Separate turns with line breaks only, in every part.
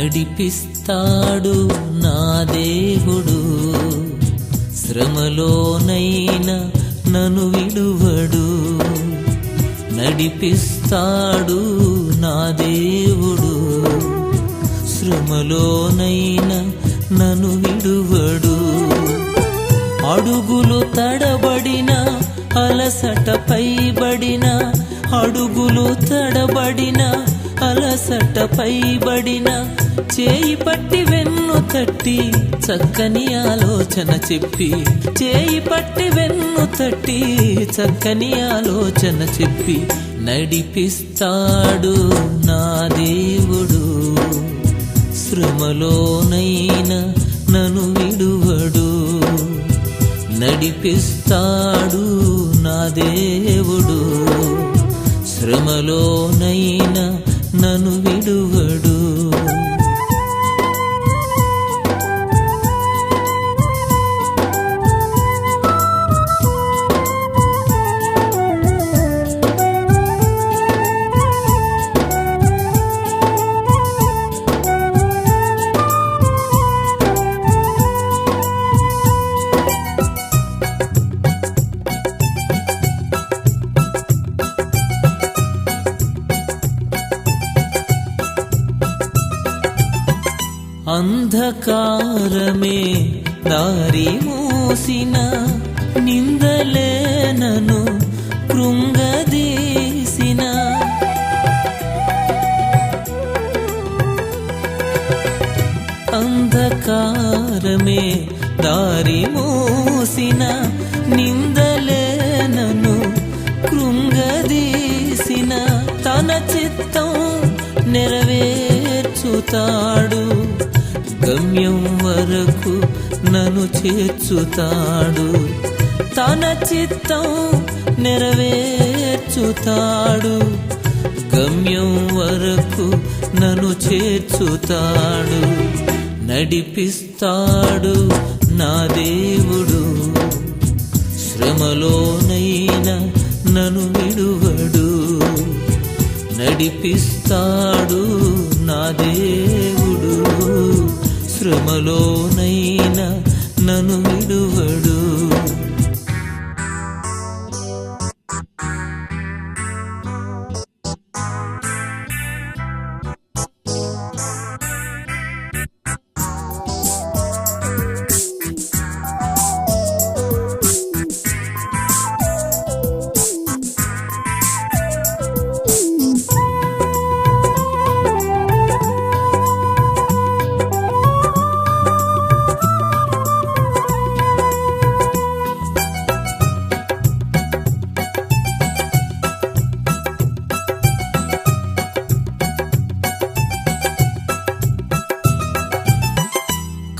నడిపిస్తాడు నా దేవుడు, శ్రమలోనైనా నన్ను విడువడు. నడిపిస్తాడు నా దేవుడు, శ్రమలోనైనా నన్ను విడువడు. అడుగులు తడబడిన అలసట పైబడిన, అడుగులు తడబడిన అలసట పైబడిన, చేయి పట్టి వెన్ను తట్టి చక్కని ఆలోచన చెప్పి, చేయి పట్టి వెన్ను తట్టి చక్కని ఆలోచన చెప్పి, నడిపిస్తాడు నా దేవుడు, శ్రమలోనైనా నన్ను విడువడు. నడిపిస్తాడు నా దేవుడు, శ్రమలోనైనా నన్ను విడువడు. అంధకారమే దారి మూసిన, నిందలే నన్ను కృంగదీసిన, అంధకారమే దారి మూసిన, నిందలే నన్ను కృంగదీసిన, తన చిత్తం నెరవేర్చుతాడు, గమ్యం వరకు నన్ను చేర్చుతాడు. తన చిత్తం నెరవేర్చుతాడు, గమ్యం వరకు నన్ను చేర్చుతాడు. నడిపిస్తాడు నా దేవుడు, శ్రమలోనైనా నన్ను విడువడు. నడిపిస్తాడు నా దేవుడు, శ్రమలోనైనా నన్ను విడువడు.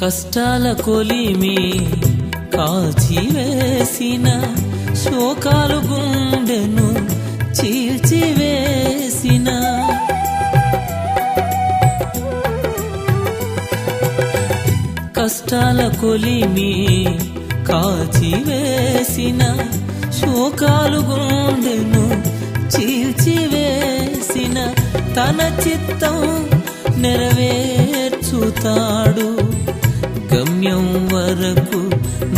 కష్టాల కొలిమి కాల్చివేసిన, శోకాలు గుండెను చీల్చివేసిన, కష్టాల కొలిమి కాల్చివేసిన, శోకాలు గుండెను చీల్చివేసిన, తన చిత్తం నెరవేర్చుతాడు, గమ్యం వరకు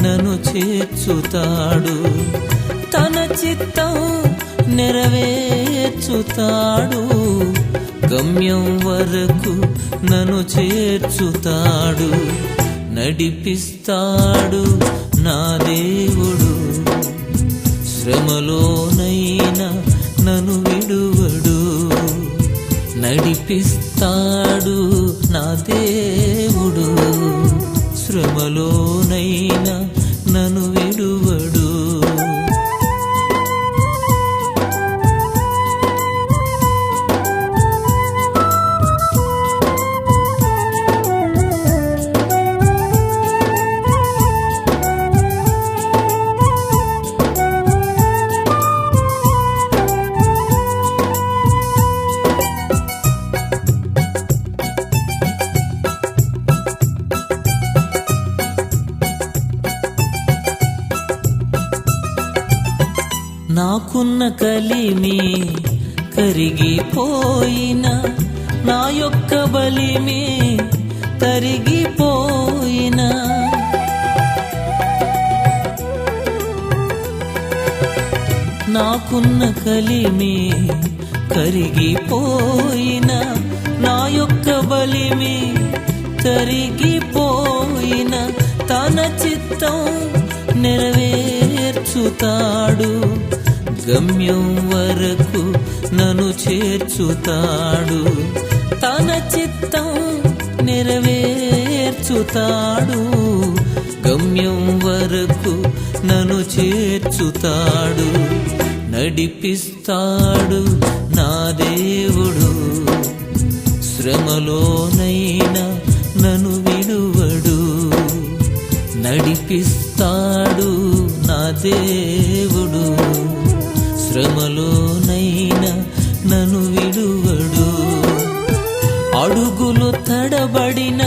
నన్ను చేర్చుతాడు. తన చిత్తం నెరవేర్చుతాడు, గమ్యం వరకు నన్ను చేర్చుతాడు. నడిపిస్తాడు నా దేవుడు, శ్రమలోనైనా నన్ను విడువడు. నడిపిస్తాడు నా దేవుడు, శ్రమలోనైనా నన్ను విడువడు. నాకున్న కలిమి కరిగిపోయిన, నా యొక్క బలిమి తరిగిపోయినా నాకున్న కలిమి కరిగిపోయినా నా యొక్క బలిమి తరిగిపోయిన తన చిత్తం నెరవేర్చుతాడు గమ్యం వరకు నన్ను చేర్చుతాడు తన చిత్తం నెరవేర్చుతాడు గమ్యం వరకు నన్ను చేర్చుతాడు నడిపిస్తాడు నా దేవుడు శ్రమలోనైనా నన్ను విడువడు నడిపిస్తాడు నా దేవుడు శ్రమలోనైనా నన్ను విడువడు అడుగులు తడబడిన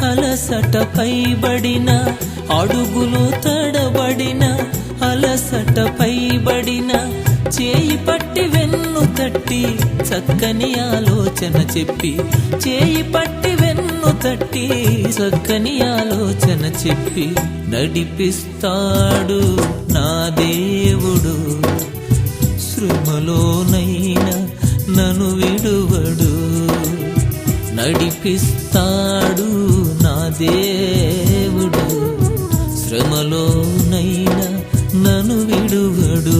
అలసట పైబడిన అడుగులు తడబడిన అలసట పైబడిన చేయి పట్టి వెన్ను తట్టి చక్కని ఆలోచన చెప్పి చేయి పట్టి వెన్ను తట్టి చక్కని ఆలోచన చెప్పి నడిపిస్తాడు నా దేవుడు శ్రమలోనైనా నన్ను విడువడు నడిపిస్తాడు నా దేవుడు శ్రమలోనైనా నన్ను విడువడు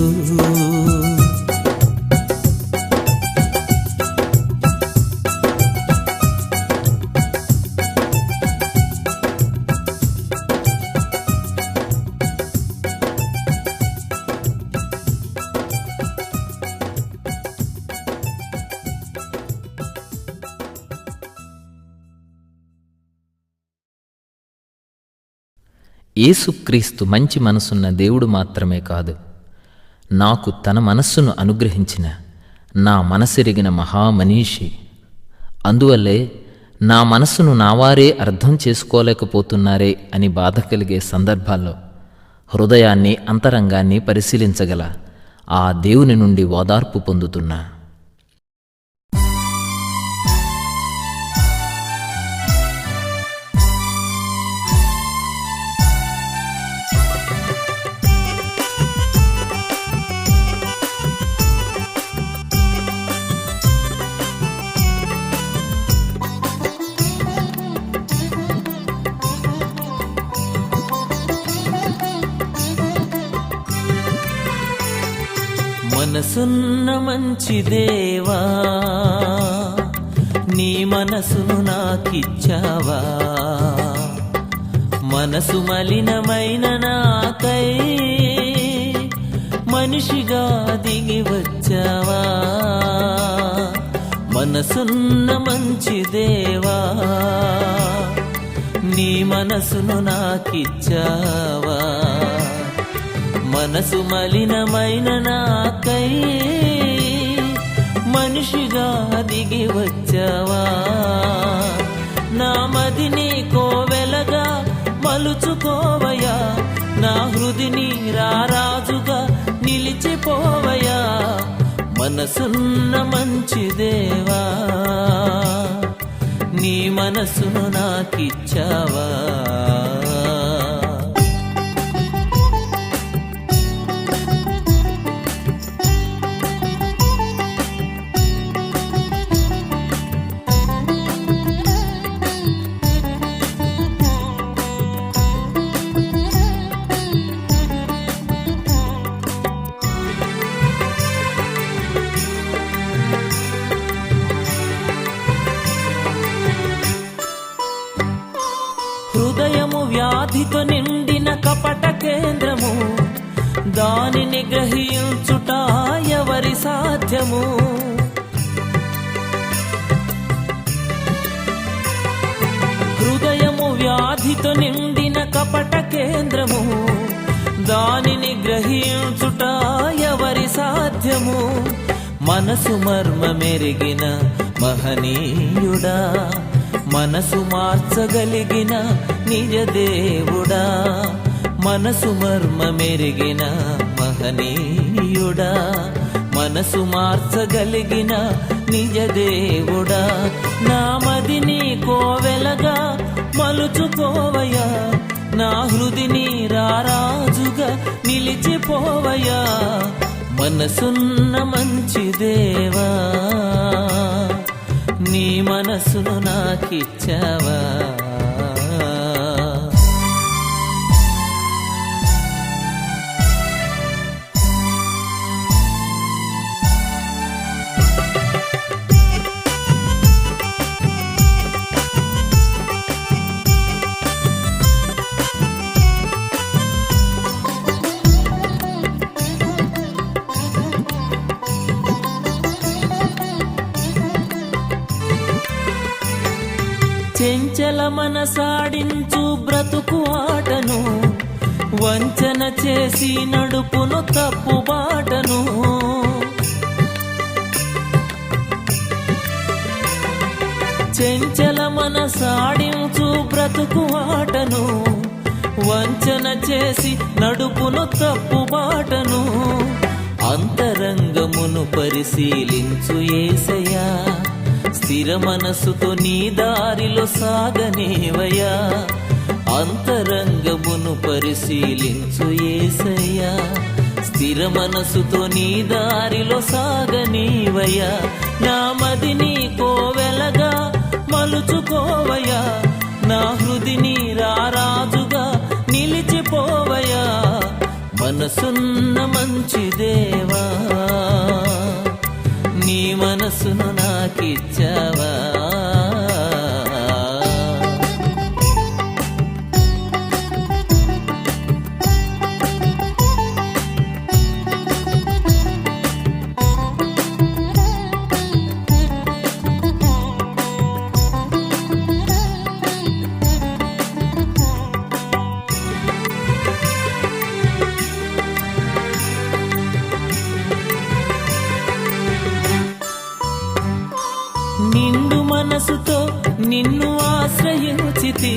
యేసుక్రీస్తు మంచి మనసున్న దేవుడు మాత్రమే కాదు, నాకు తన మనస్సును అనుగ్రహించిన నా మనసెరిగిన మహామనీషి. అందువల్లే నా మనస్సును నావారే అర్థం చేసుకోలేకపోతున్నారే అని బాధ కలిగే సందర్భాల్లో హృదయాన్ని అంతరంగాన్ని పరిశీలించగల ఆ దేవుని నుండి ఓదార్పు పొందుతున్నా.
మనసున్న మంచి దేవా నీ మనసును నాకిచ్చావా మనసు మలినమైన నాకై మనిషిగా దిగి వచ్చావా మనసున్న మంచి దేవా నీ మనసును నాకిచ్చావా మనసు మలినమైన నాకై మనిషిగా దిగి వచ్చావా నా మదిని కోవెలగా మలుచుకోవయా నా హృదిని రారాజుగా నిలిచిపోవయా మనసున్న మంచి దేవా నీ మనసును నాకిచ్చావా హృదయము వ్యాధితో నిండిన కపట కేంద్రము దానిని గ్రహించుట ఎవరి సాధ్యము హృదయము వ్యాధితో నిండిన కపట కేంద్రము దానిని గ్రహించుట ఎవరి సాధ్యము మనసు మర్మమెరిగిన మహనీయుడా మనసు మార్చగలిగిన నిజ దేవుడా మనసు మర్మమెరిగిన మహనీయుడా మనసు మార్చగలిగిన నిజ దేవుడా నా మదిని కోవెలగా మలుచుకోవయ్యా, నా హృదిని రారాజుగా నిలిచిపోవయ్యా. మనసున్న మంచి దేవా, నీ మనసును నాకిచ్చావా. చెంచల మనసాడించు బ్రతుకు ఆటను, వంచన చేసి నడుపును తప్పు బాటను. చెంచల మనసాడించు బ్రతుకు ఆటను, వంచన చేసి నడుపును తప్పు బాటను. అంతరంగమును పరిశీలించు యేసయ్యా, స్థిర మనసుతో నీ దారిలో సాగనేవయ్యా. అంతరంగమును పరిశీలించు యేసయ్యా, స్థిర మనసుతో నీ దారిలో సాగనేవయ్యా. నా మదిని కోవెలగా మలుచుకోవయ్యా, నా హృదిని రారాజుగా నిలిచిపోవయ్యా. మనసున్న మంచి దేవా, నీ మనసును నాకిచ్చావా. నిండు మనసుతో నిన్ను ఆశ్రయించితి,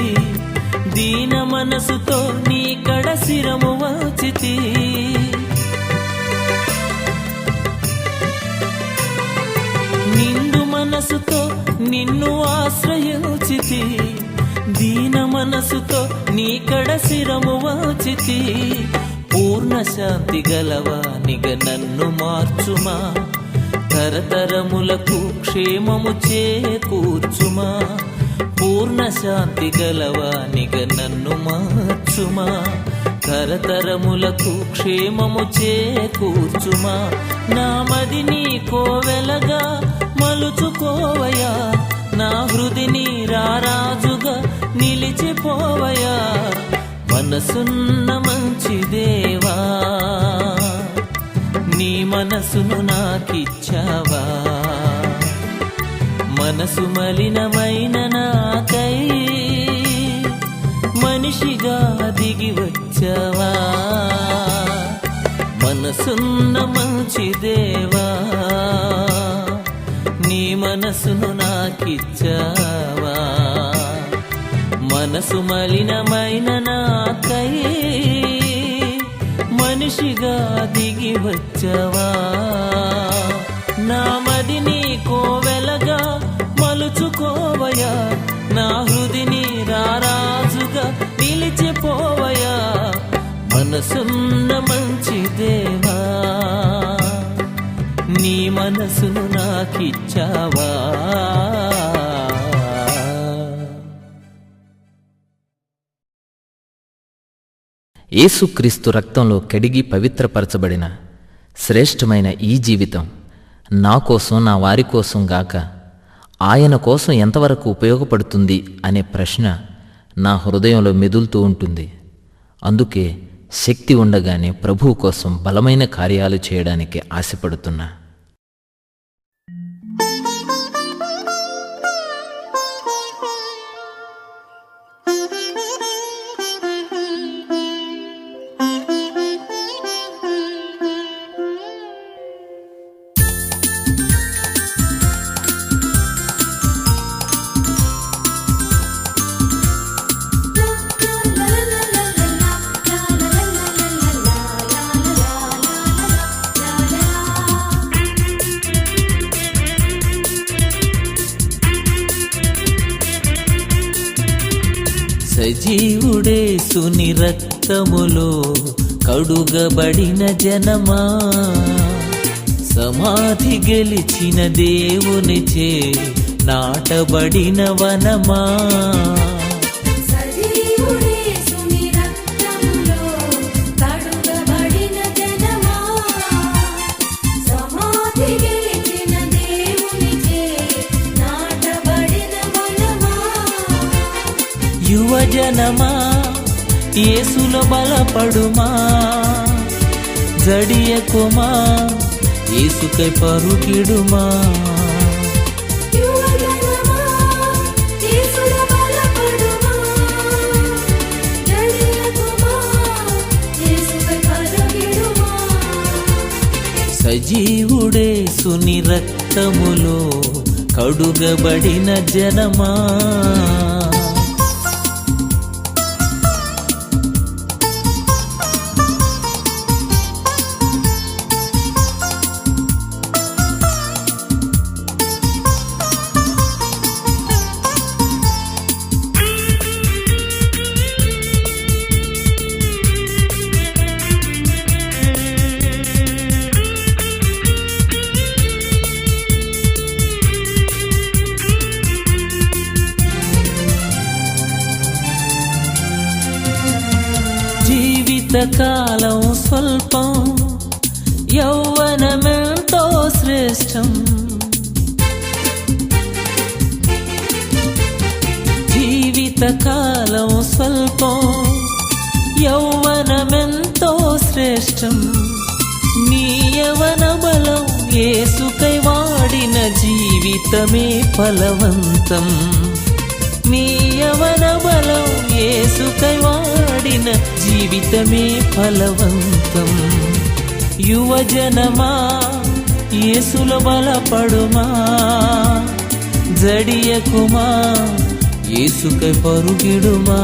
దీన మనసుతో నీ కడ శిరము వంచితి. నిండు మనసుతో నిన్ను ఆశ్రయించితి, దీన మనసుతో నీ కడ శిరము వంచితి. పూర్ణ శాంతి గలవానిగా నన్ను మార్చుమా, తరతరములకు క్షేమము చేకూర్చుమా. పూర్ణ శాంతి గలవానిగా నన్ను మార్చుమా, తరతరములకు క్షేమము చేకూర్చుమా. నా మదిని కోవెలగా మలుచుకోవయ్యా, నా హృదిని రారాజుగా నిలిచిపోవయ్యా. మనసున్న మంచి దేవా, నీ మనసును నాకిచ్చావా. మనసు మలినమైన నాకై మనిషిగా దిగి వచ్చావా. మనసున్న మంచి దేవా, నీ మనసును నాకిచ్చావా. మనసు మలినమైన నాకై మనిషిగా దిగి వచ్చావా. నా మదిని కోవెలగా మలుచుకోవయ్యా, నా హృదిని రారాజుగా నిలిచిపోవయ్యా. మనసున్న మంచి దేవా, నీ మనసును నాకిచ్చావా.
యేసుక్రీస్తు రక్తంలో కడిగి పవిత్రపరచబడిన శ్రేష్టమైన ఈ జీవితం నా కోసం, నా వారి కోసం గాక ఆయన కోసం ఎంతవరకు ఉపయోగపడుతుంది అనే ప్రశ్న నా హృదయంలో మెదులుతూ ఉంటుంది. అందుకే శక్తి ఉండగానే ప్రభువు కోసం బలమైన కార్యాలు చేయడానికి ఆశపడుతున్నా.
సజీవుడేసుని రక్తములో కడుగబడిన జనమా, సమాధి గెలిచిన దేవునిచే నాటబడిన వనమా.
సజీవుడేసుని రక్తములో కడుగబడిన జనమా, సమాధి గెలిచిన దేవునిచే నాటబడిన వనమా.
యువజనమా యేసులో బలపడుమా, జడియకుమా యేసుకై పరుగిడుమా.
యువజనమా యేసులో బలపడుమా, జడియకుమా యేసుకై పరుగిడుమా.
సజీవుడేసుని రక్తములో కడుగబడిన జనమా. జీవితకాలం స్వల్పం, యౌవనమెంతో శ్రేష్టం. జీవితకాలం స్వల్పం, యౌవనమెంతో శ్రేష్టం. నీ యవన బలం యేసుకై వాడిన జీవితమే ఫలవంతం. నీ యవన బలం యేసుకై వాడిన జీవితమే ఫలవంతం. యువజనమా యేసులో బలపడుమా, జడియకుమా యేసుకై పరుగిడుమా.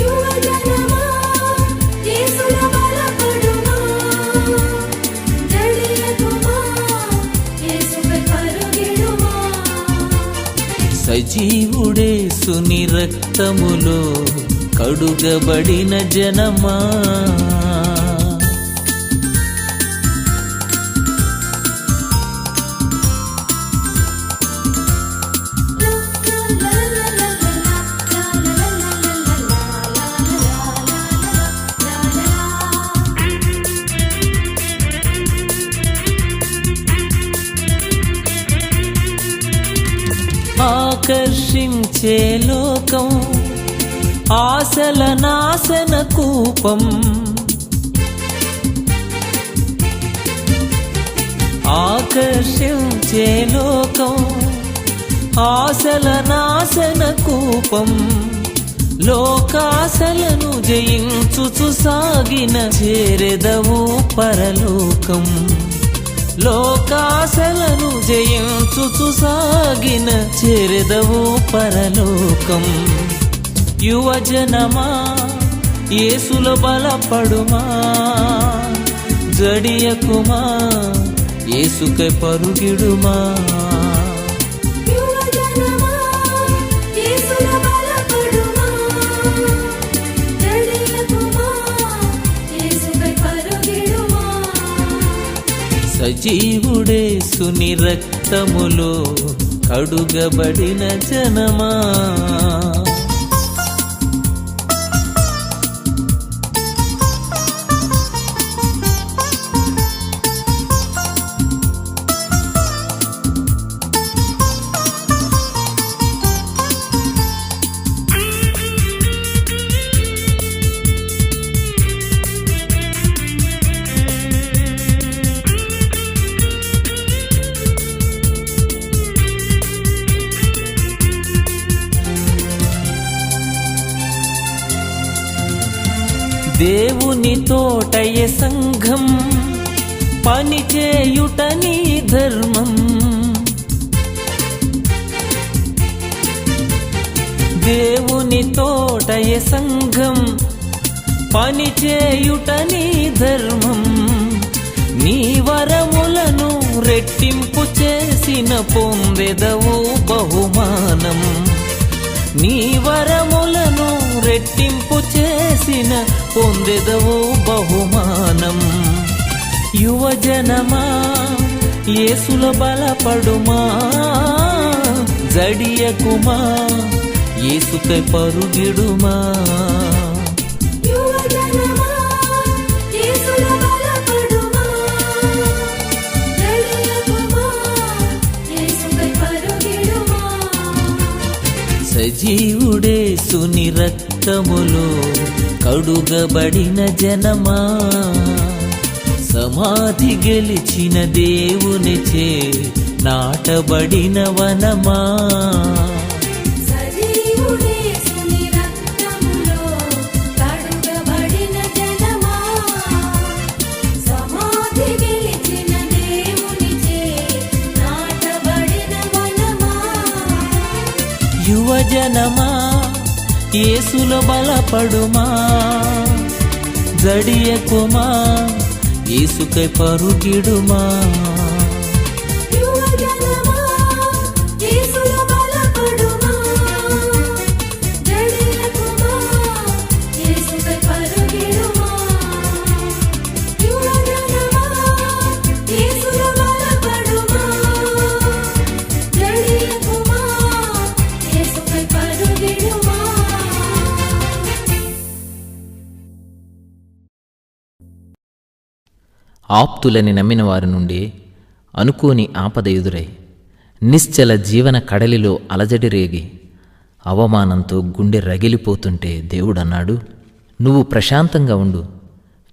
యువజనమా యేసులో బలపడుమా, జడియకుమా యేసుకై పరుగిడుమా.
సజీవుడేసుని రక్తములో కడుగబడిన జనమా. ఆకర్షించే లోకం ఆశల నాశన కూపం. ఆకర్షించే లోకం ఆశల నాశన కూపం. లోకాశలను జయించుచు సాగిన చేరెదవు పరలోకం. లోకాశలను జయించుచు సాగిన చేరెదవు పరలోకం. యువజనమా యేసులో బలపడుమా, జడియకుమా యేసుకై పరుగిడుమా.
యువజనమా యేసులో బలపడుమా, జడియకుమా యేసుకై పరుగిడుమా.
సజీవుడేసుని రక్తములో కడుగబడిన జనమా. దేవుని తోటయ సంఘం పనిచేయుట నీ ధర్మం. దేవుని తోటయ సంఘం పనిచేయుట నీ ధర్మం. నీ వరములను రెట్టింపు చేసిన పొందెదవు బహుమానం. నీ వరములను రెట్టింపు చేసిన పొందెదవు బహుమానం. యువజనమా యేసుల బలపడుమా, జడియకుమా యేసుకై పరుగిడుమా.
యువజనమా యేసుల బలపడుమా, జడియకుమా యేసుకై పరుగిడుమా.
సజీవుడేసుని రక్తములో కడుగబడిన జనమా, సమాధి గెలిచిన దేవునిచే నాటబడిన వనమా.
సజీవుడేసుని రక్తములో కడుగబడిన జనమా, సమాధి గెలిచిన దేవునిచే నాటబడిన వనమా.
యువజనమా యేసుల బలపడుమా, జడియకుమా యేసుకై పరుగిడుమా.
యువజనమా యేసుల బలపడుమా, జడియకుమా యేసుకై పరుగిడుమా. యువజనమా యేసుల బలపడుమా, జడియకుమా యేసుకై పరుగిడుమా.
ఆప్తులని నమ్మిన వారి నుండి అనుకోని ఆపద ఎదురై నిశ్చల జీవన కడలిలో అలజడి రేగి అవమానంతో గుండె రగిలిపోతుంటే దేవుడన్నాడు, నువ్వు ప్రశాంతంగా ఉండు,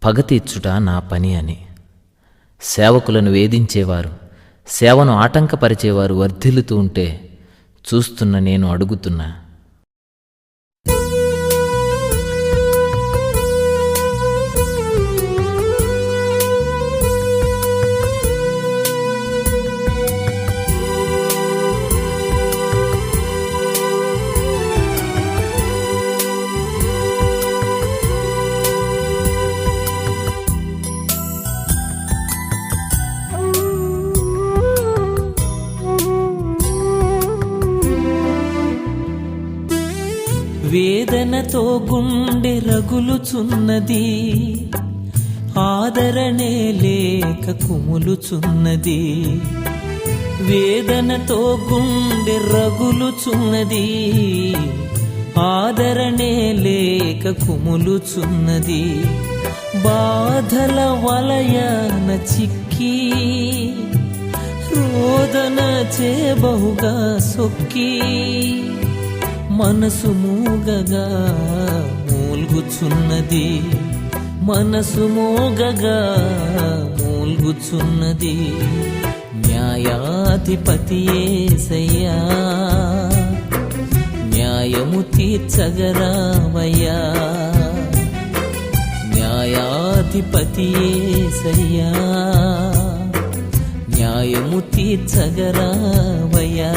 పగ తీర్చుట నా పని అని. సేవకులను వేధించేవారు, సేవను ఆటంకపరిచేవారు వర్ధిల్లుతూ ఉంటే చూస్తున్న నేను అడుగుతున్నా,
వేదనతో గుండె రగులుచున్నది, ఆదరణే లేక కుములుచున్నది. వేదనతో గుండె రగులుచున్నది, ఆదరణే లేక కుములుచున్నది. బాధల వలయన చిక్కి రోదన చేబహుగా సొక్కి మనసు మూగగా మూల్గుచున్నది, మనసు మోగగా మూల్గుచున్నది. న్యాయాధిపతి యేసయ్యా, న్యాయము తీర్చగరావయ్యా. న్యాయాధిపతి యేసయ్యా, న్యాయము తీర్చగరావయ్యా.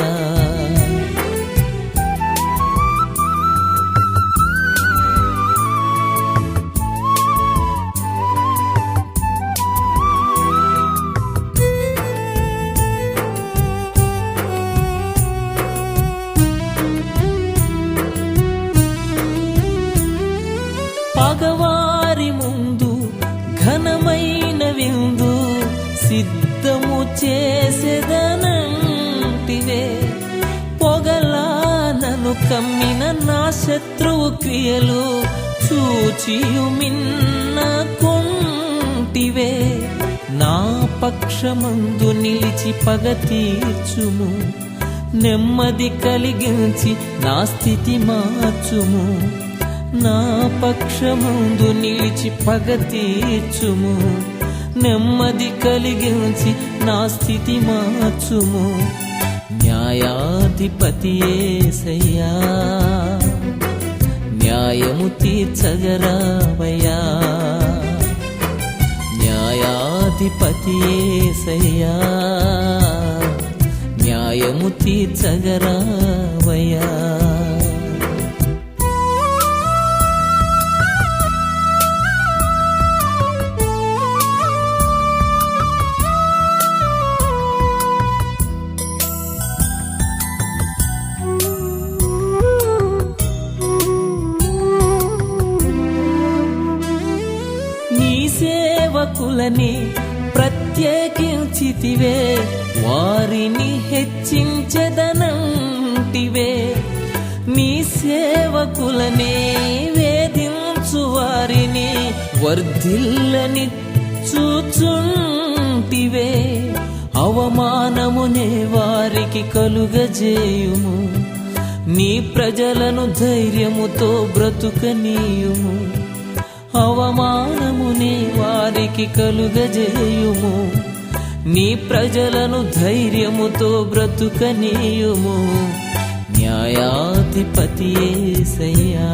పగవారి ముందు ఘనమైన విందు సిద్ధము చేసేదనంటివే. పొగలా నన్ను కమ్మిన నా శత్రువు క్రియలు చూచియు మిన్న కొంటివే. నా పక్షమందు నిలిచి పగ తీర్చుము, నెమ్మది కలిగించి నా స్థితి మార్చుము. నా పక్షమందు నిలిచి పగ తీర్చుము, నెమ్మది కలిగించి నా స్థితి మార్చుము. న్యాయాధిపతి యేసయ్యా, న్యాయము తీర్చగరావయ్యా. న్యాయాధిపతి యేసయ్యా, న్యాయము తీర్చగరావయ్యా. నరులని ప్రత్యేకించితివే, వారిని హెచ్చించెదనంటివే. నీ సేవకులనే వేధించు వారిని వర్ధిల్లని చూచుంటివే. అవమానమునే వారికి కలుగజేయుము, నీ ప్రజలను ధైర్యముతో బ్రతుకనీయుము. అవమానమునే వారికి కలుగజేయుము, నీ ప్రజలను ధైర్యముతో బ్రతుకనీయుము. న్యాయాధిపతి యేసయ్యా,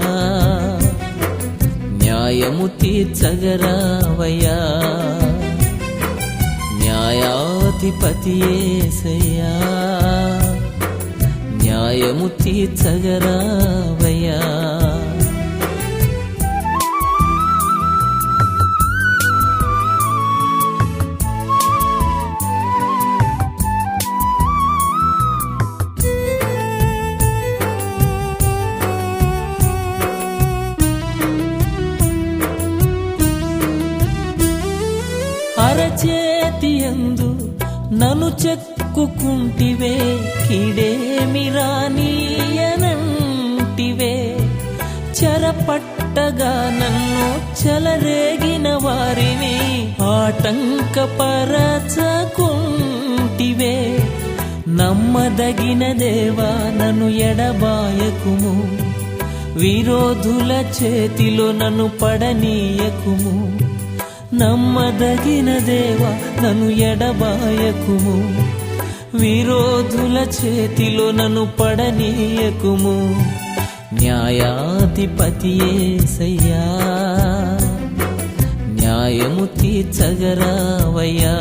న్యాయము తీర్చగరావయ్యా. న్యాయాధిపతి యేసయ్యా, న్యాయము తీర్చగరావయ్యా. అరచేతియందు నన్ను చెక్కుకుంటివే, కీడేమి రానీయనంటివే. చెరపట్టగా నన్ను చెలరేగిన వారిని ఆటంకపరచకుంటివే. నమ్మదగిన దేవా నన్ను ఎడబాయకుము, విరోధుల చేతిలో నన్ను పడనీయకుము. నమ్మదగిన దేవా నన్ను ఎడబాయకుము, విరోధుల చేతిలో నన్ను పడనీయకుము. న్యాయాధిపతి యేసయ్యా, న్యాయము తీర్చగరావయ్యా.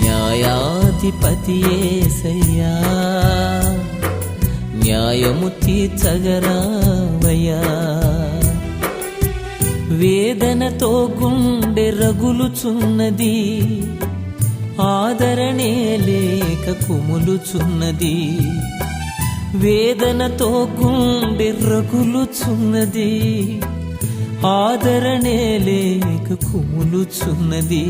న్యాయాధిపతి యేసయ్యా, న్యాయము తీర్చగరావయ్యా. వేదనతో గుండె రగులుచున్నది, ఆదరణే లేక కుములుచున్నది. వేదనతో గుండె రగులుచున్నది, ఆదరణే లేక కుములుచున్నది.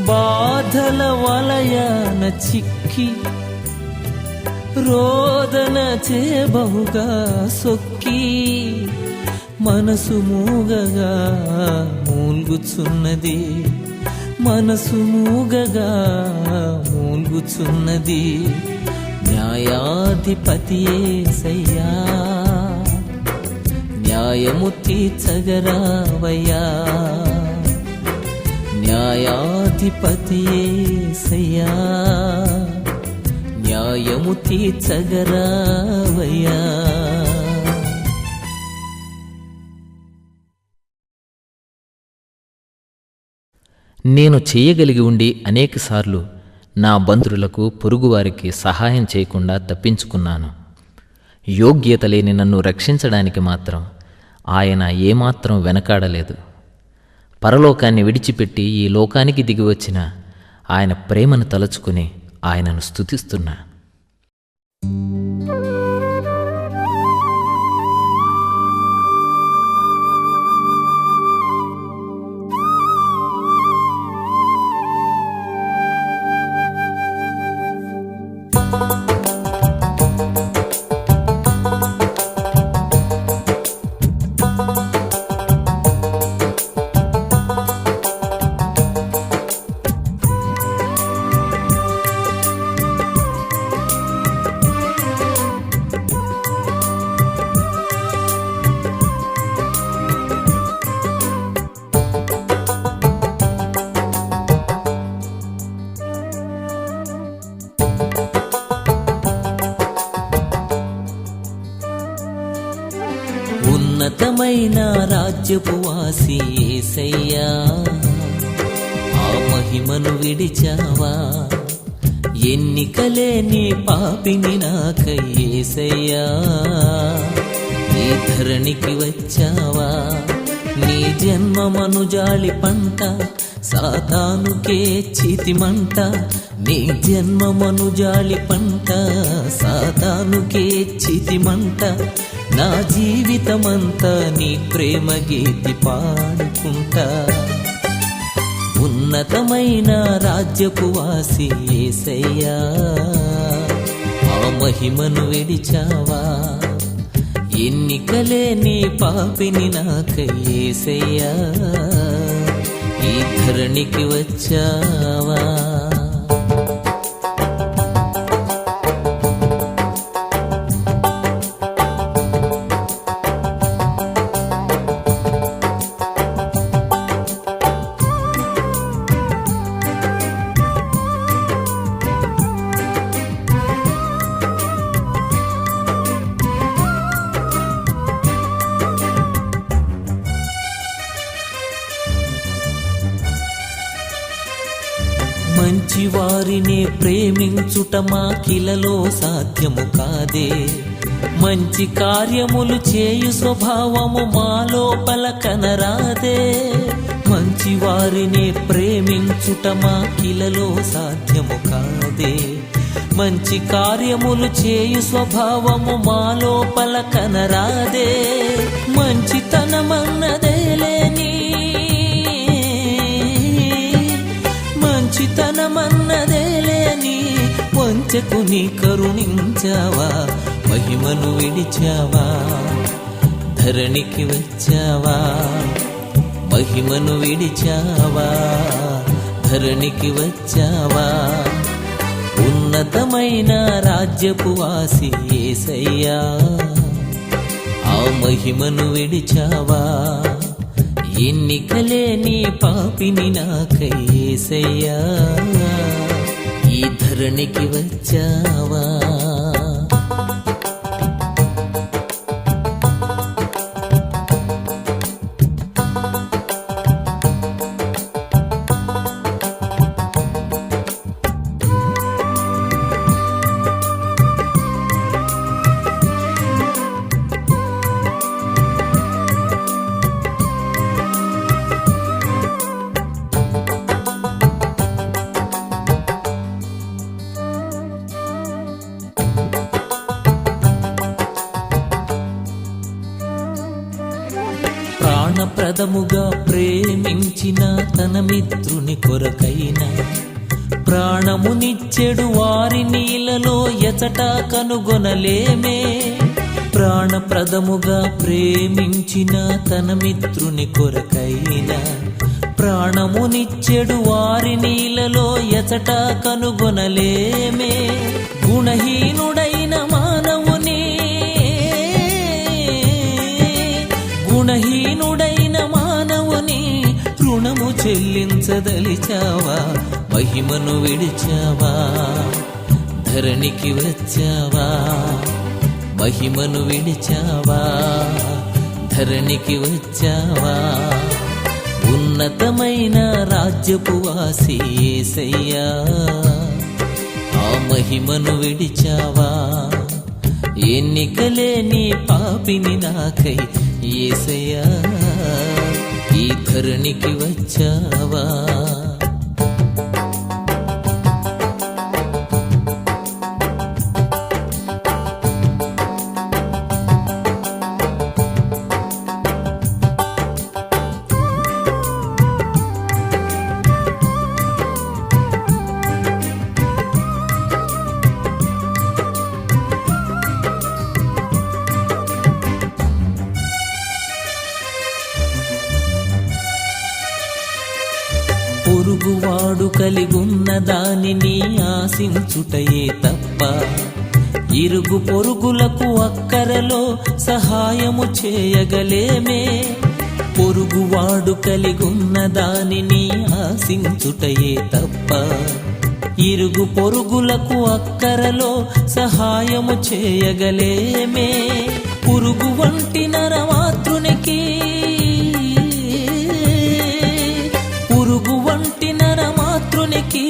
బాధల వలయాన చిక్కి రోదన చేబహుగా సొక్కి, మనసు మూగగా మూల్గుచున్నది, మనసు మూగగా మూల్గుచున్నది. న్యాయాధిపతి యేసయ్యా, న్యాయము తీర్చగరావయ్యా. న్యాయాధిపతి యేసయ్యా, న్యాయము తీర్చగరావయ్యా.
నేను చేయగలిగి ఉండి అనేకసార్లు నా బంధువులకు పొరుగువారికి సహాయం చేయకుండా తప్పించుకున్నాను. యోగ్యత లేని నన్ను రక్షించడానికి మాత్రం ఆయన ఏమాత్రం వెనకాడలేదు. పరలోకాన్ని విడిచిపెట్టి ఈ లోకానికి దిగివచ్చిన ఆయన ప్రేమను తలుచుకుని ఆయనను స్తుతిస్తున్నా.
ఉన్నతమైన రాజ్యపు వాసి యేసయ్యా, ఆ మహిమను విడిచావా. ఎన్నికలేని పాపిని నాకై యేసయ్యా, ఈ ధరణికి వచ్చావా. నీ జన్మమను జాలి పంట, సాతానుకే చితిమంట. నీ జన్మమను జాలి పంట, సాతానుకే చితిమంట. నా జీవితమంతా నీ ప్రేమ గీతి పాడుకుంటా. ఉన్నతమైన రాజ్యపు వాసి యేసయ్యా ఆ మహిమను విడిచావా ఎన్నికలేని పాపిని నాకై యేసయ్యా ఈ ధరణికి వచ్చావా మంచి వారినే ప్రేమించుట మాకిలలో సాధ్యము కాదే మంచి కార్యములు చేయు స్వభావము మాలోపల కనరాదే మంచి వారినే ప్రేమించుట మాకిలలో సాధ్యము కాదే మంచి కార్యములు చేయు స్వభావము మాలోపల కనరాదే మంచితనమన్నదే లేని మంచితనమన్నదే లేని వంచకుని కరుణించావా మహిమను విడిచావా ధరణికి వచ్చావా మహిమను విడిచావా ధరణికి వచ్చావా ఉన్నతమైన రాజ్యపు వాసి యేసయ్యా ఆ మహిమను విడిచావా ఎన్నికలేని పాపిని నాకై యేసయ్యా ఈ ధరణికి వచ్చావా ప్రాణప్రదముగా ప్రేమించిన తన మిత్రుని కొరకైనా ప్రాణమునిచ్చెడు వారి నీలలో ఎచట కనుగొనలేమే ప్రాణప్రదముగా ప్రేమించిన తన మిత్రుని కొరకైనా ప్రాణమునిచ్చెడు వారి నీలలో ఎచట కనుగొనలేమే గుణహీనుడైన మానవుని గుణహీనుడైన మానవుని రుణము చెల్లించదలిచావా మహిమను విడిచావా ధరణికి వచ్చావా మహిమను విడిచావా ధరణికి వచ్చావా ఉన్నతమైన రాజ్యపు వాసి యేసయ్యా ఆ మహిమను విడిచావా ఎన్నికలేని పాపిని నాకై యేసయ్యా ఈ ధరణికి వచ్చావా పొరుగువాడు కలిగున్న దానిని ఆశించుటయే తప్ప ఇరుగు పొరుగులకు అక్కరలో సహాయము చేయగలేమే పొరుగువాడు కలిగున్న దానిని ఆశించుటయే తప్ప ఇరుగు పొరుగులకు అక్కరలో సహాయము చేయగలేమే పురుగు వంటి నరమాతృనికి పురుగు వంటి నరమాతృనికి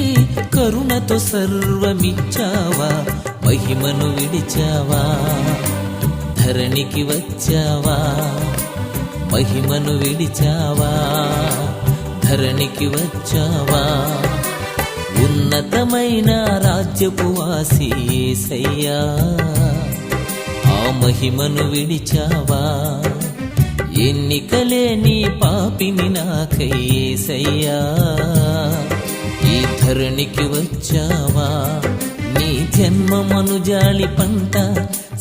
కరుణతో సర్వమిచ్చావా మహిమను విడిచావా ధరణికి వచ్చావా మహిమను విడిచావా ధరణికి వచ్చావా ఉన్నతమైన రాజ్యపు వాసి యేసయ్యా ఆ మహిమను విడిచావా ఎన్నికలేని పాపిని నాకై యేసయ్యా ఈ ధరణికి వచ్చావా నీ జన్మమను జాలి పంట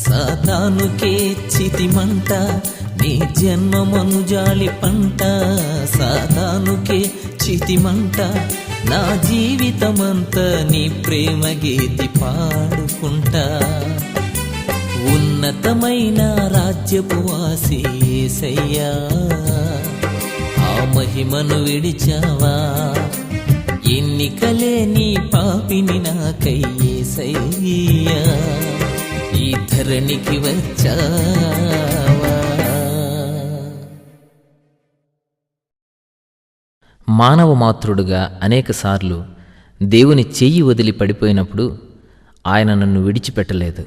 సాతానుకే చితిమంట నీ జన్మమను జాలి పంట సాతానుకే చితిమంట నా జీవితమంతా నీ ప్రేమ గీతి పాడుకుంటా ఉన్నతమైన రాజ్యపు వాసి యేసయ్యా ఆ మహిమను విడిచావా ఎన్నికలేని పాపిని నాకై యేసయ్యా ఈ ధరణికి వచ్చావా.
మానవ మాతృడుగా అనేకసార్లు దేవుని చెయ్యి వదిలి పడిపోయినప్పుడు ఆయన నన్ను విడిచిపెట్టలేదు.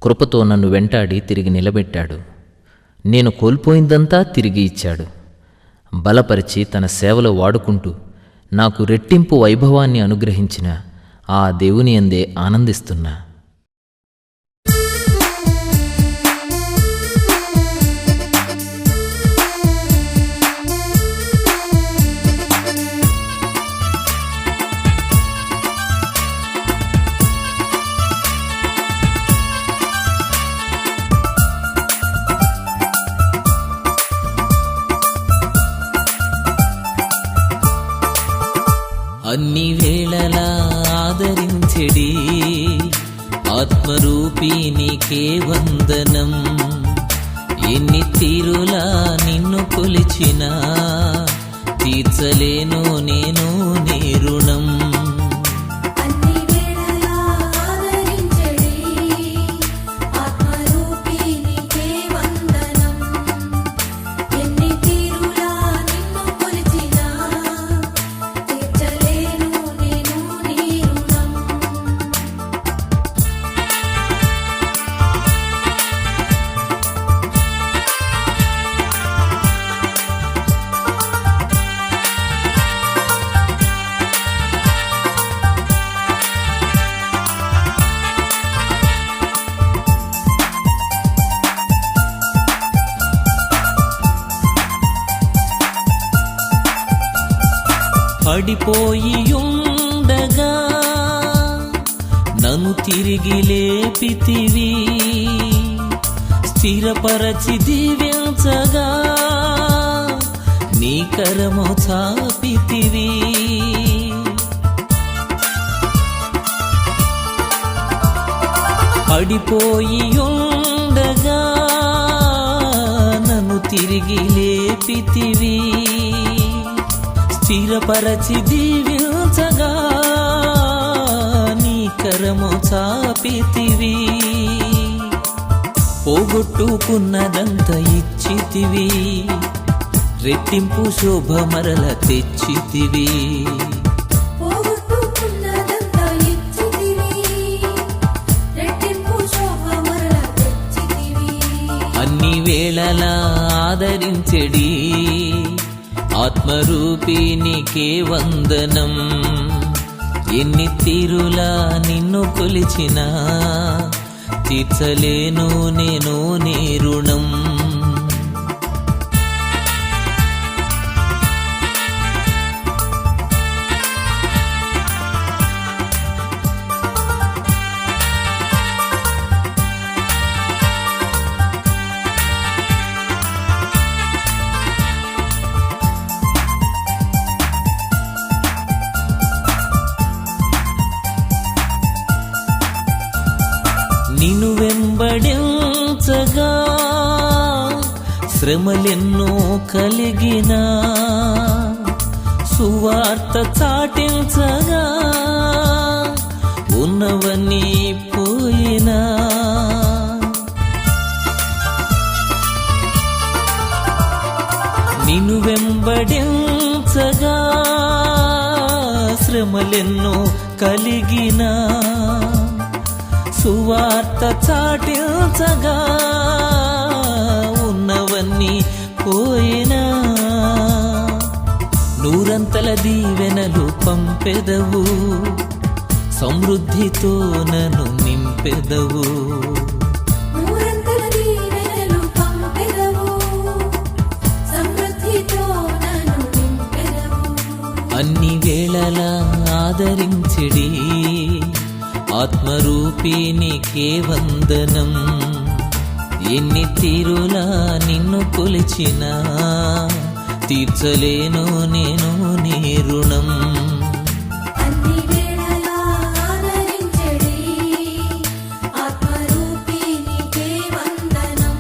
కృపతో నన్ను వెంటాడి తిరిగి నిలబెట్టాడు. నేను కోల్పోయిందంతా తిరిగి ఇచ్చాడు. బలపరిచి తన సేవలో వాడుకుంటూ నాకు రెట్టింపు వైభవాన్ని అనుగ్రహించిన ఆ దేవుని యందే ఆనందిస్తున్నా.
అన్ని వేళలా ఆదరించెడి ఆత్మరూపీ నీకే వందనం ఎన్ని తీరులా నిన్ను కొలిచినా తీర్చలేను నేను నీ రుణం
అన్ని వేళలా ఆదరించెడి ఆత్మరూపీ నీకే వందనం ఎన్ని తీరులా నిన్ను కొలిచినా తీర్చలేను నేను నీ రుణం
పడిపోయి ఉండగా నన్ను తిరిగి లేపితివి స్థిరపరచి దీవించగా నీ కరము చాపితివి పడిపోయి ఉండగా నన్ను తిరిగి లేపితివి స్థిరపరచి దీవించగా నీ కరము చాపితివి పోగొట్టుకున్నదంత ఇచ్చితివి రెట్టింపు శోభ మరల తెచ్చితివి
పోగొట్టుకున్నదంతా ఇచ్చితివి రెట్టింపు శోభ మరల తెచ్చితివి
అన్ని వేళలా ఆదరించెడి ఆత్మరూపీ నీకే వందనం ఎన్ని తీరులా నిన్ను కొలిచినా తీర్చలేను నేను నీ రుణం నిన్ను వెంబడించగా శ్రమలెన్నో కలిగినా సువార్త చాటించగా ఉన్నవన్నీ పోయినా నిన్ను వెంబడించగా శ్రమలెన్నో కలిగినా సువార్త చాటించగా ఉన్నవన్నీ పోయినా నూరంతల దీవెనలు పంపెదవు సమృద్ధితో నన్ను నింపెదవు
నూరంతల దీవెనలు పంపెదవు
వేళలా ఆదరించిడి ఆత్మరూపినికే వందనం. ఎన్ని తీరులా నిన్ను కొలిచినా తీర్చలేను నేను నీ రుణం.
అన్ని వేళలా ఆదరించెడి ఆత్మరూపినికే వందనం.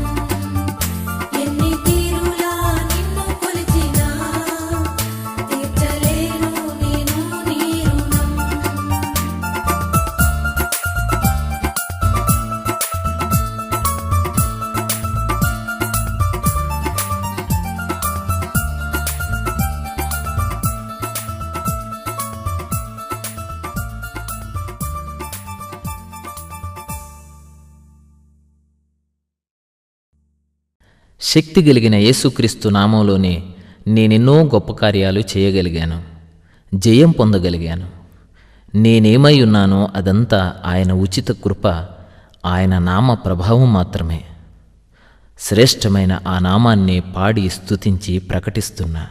ఎన్ని తీరులా నిన్ను కొలిచినా తీర్చలేను నేను నీ రుణం.
శక్తి కలిగిన యేసుక్రీస్తు నామంలోనే నేనెన్నో గొప్ప కార్యాలు చేయగలిగాను, జయం పొందగలిగాను. నేనేమై ఉన్నానో అదంతా ఆయన ఉచిత కృప, ఆయన నామ ప్రభావం మాత్రమే. శ్రేష్టమైన ఆ నామాన్ని పాడి స్తుతించి ప్రకటిస్తున్నా.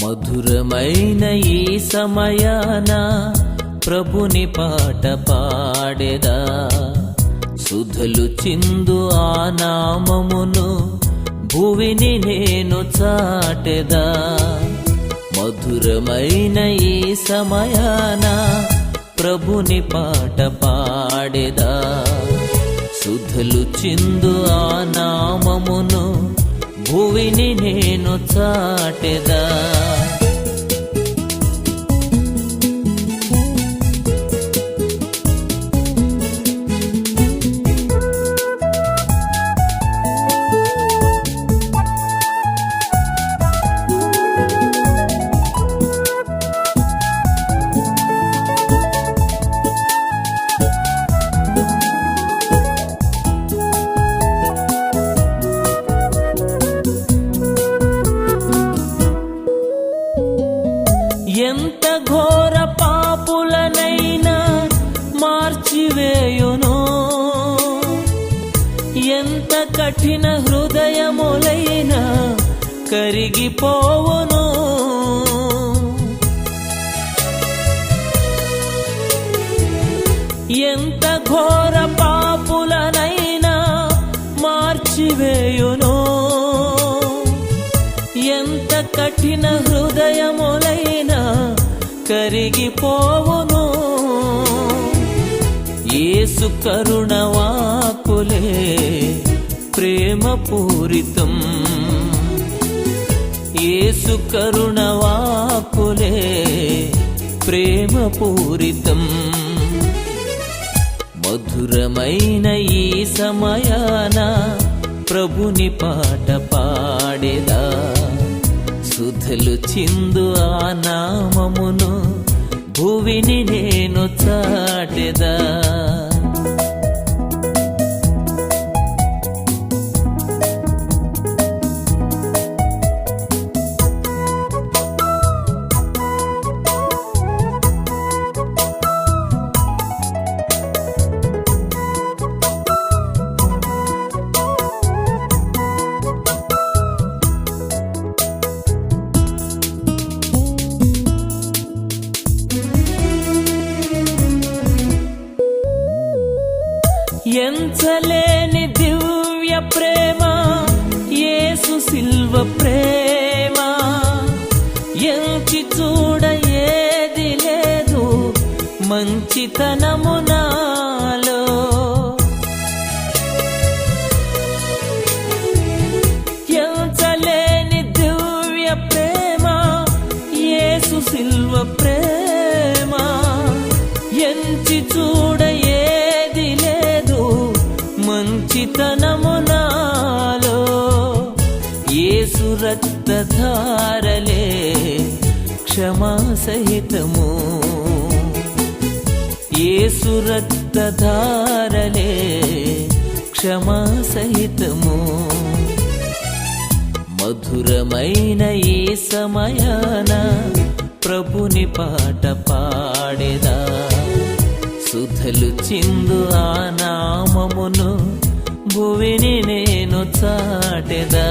మధురమైన ఈ సమయాన ప్రభుని పాట పాడెదా, సుధలు చిందు ఆ నామమును భువిని నేను చాటెదా. మధురమైన ఈ సమయాన ప్రభుని పాట పాడెదా, సుధలు చిందు ఆ నామమును భువిని నేను చాటెదా. ఎంత ఘోర పాపులనైనా మార్చివేయును, ఎంత కఠిన హృదయములైనా కరిగిపోవును. ఎంత ఘోర పాపులనైనా మార్చివేయును, ఎంత కఠిన హృదయములైనా కరిగిపోవును. యేసు కరుణ వాక్కులే ప్రేమ పూరితం, యేసు కరుణ వాక్కులే ప్రేమ పూరితం. మధురమైన ఈ సమయాన ప్రభుని పాట పాడేదా, సుధలు చిందు ఆ నామమును భువిని నేను చాటెదా. ఎంచలేని దివ్య ప్రేమ యేసు సిల్వ ప్రేమ, ఎంచి చూడ ఏది లేదు మంచితనము నాలో. యేసు రక్తధారలే క్షమా సహితము, యేసు రక్తధారలే క్షమా సహితము. మధురమైన ఈ సమయాన ప్రభుని పాట పాడేదా, సుధలు చిందు ఆ నామమును భువిని నేను చాటెదా.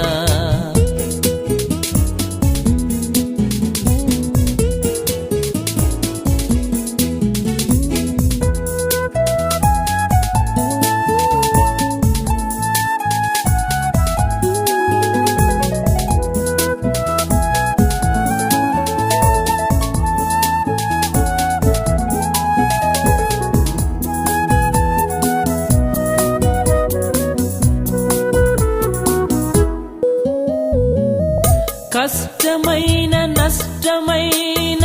కష్టమైన నష్టమైన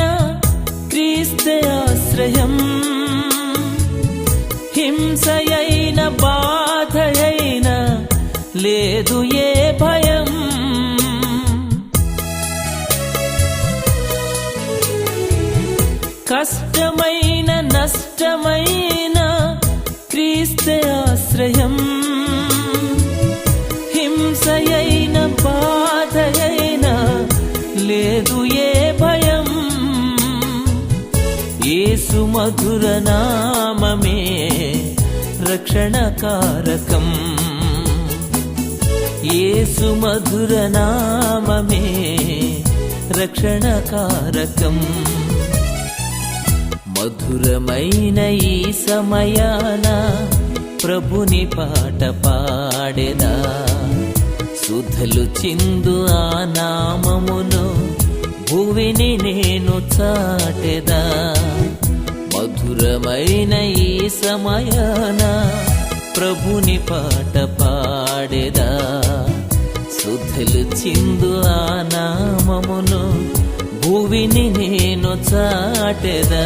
క్రీస్తే ఆశ్రయం, హింసయైన బాధయైన లేదు ఏ భయం. కష్టమైన నష్టమైన క్రీస్తే ఆశ్రయం, హింసయైన బాధయైన లేదు ఏ భయం. యేసు మధుర నామమే రక్షణకారకం, యేసు మధుర నామమే రక్షణకారకం. మధురమైన ఈ సమయాన ప్రభుని పాట పాడేదా, సుధలు చిందు ఆ నామమును భువిని నేను చాటెదా. మధురమైన ఈ సమయాన ప్రభుని పాట పాడేదా, సుధలు చిందు ఆ నామమును భువిని నేను చాటెదా.